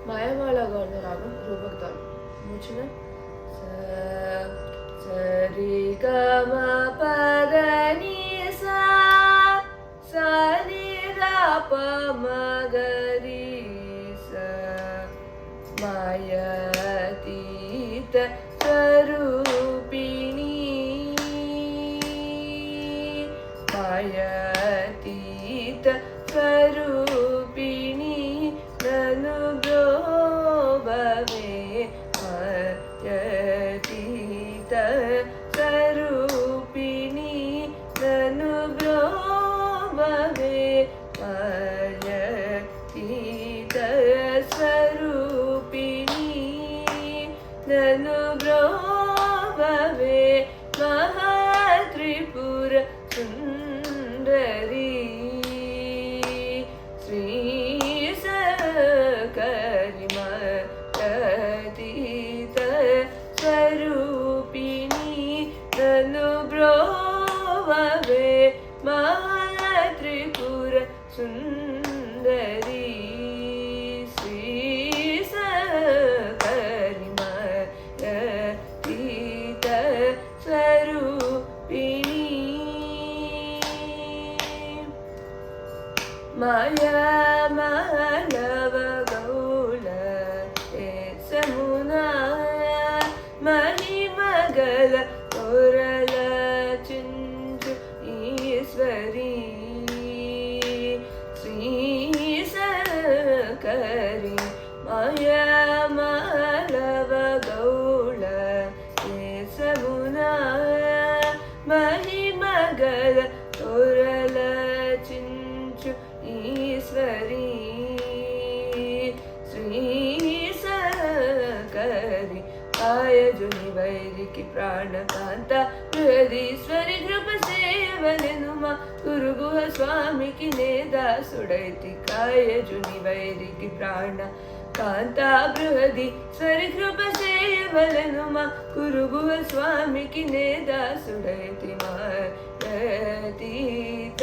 मायामाला गाउने रागम रूपक ताल मुझे सरी ग म प द नि सा सा नि द प म ग रि सा मायातीत स्वरूपिणी मायातीत स्वरूपिणी ननु ब्रोबवे मायातीत स्वरूपिणी ननु ब्रोबवे मायातीत स्वरूपिणी ननु ब्रोबवे महात्रिपुर सुंदरी श्री सकरिमतीत स्वरूपिणी ननु ब्रोबवे महात्रिपुर सुंदरी श्री सकरिमतीत स्वरूपिणी माया मानव गौल समुना महिमगल तोरल चिंचु ईश्वरी श्री सकरी माया मानव गौल समुना महिमगल तोरल चिंचु ईश्वरी श्री सकरी आय जुनि वैरिकी प्राणकांता बृहदीश्वरी कृप सेवनेनुमा गुरुगुह स्वामी की नेदासुडैति काय जुनि वैरिकी प्राण कांता बृहदीश्वरी कृप सेवनेनुमा गुरुगुह स्वामी की नेदासुडैति मायतीत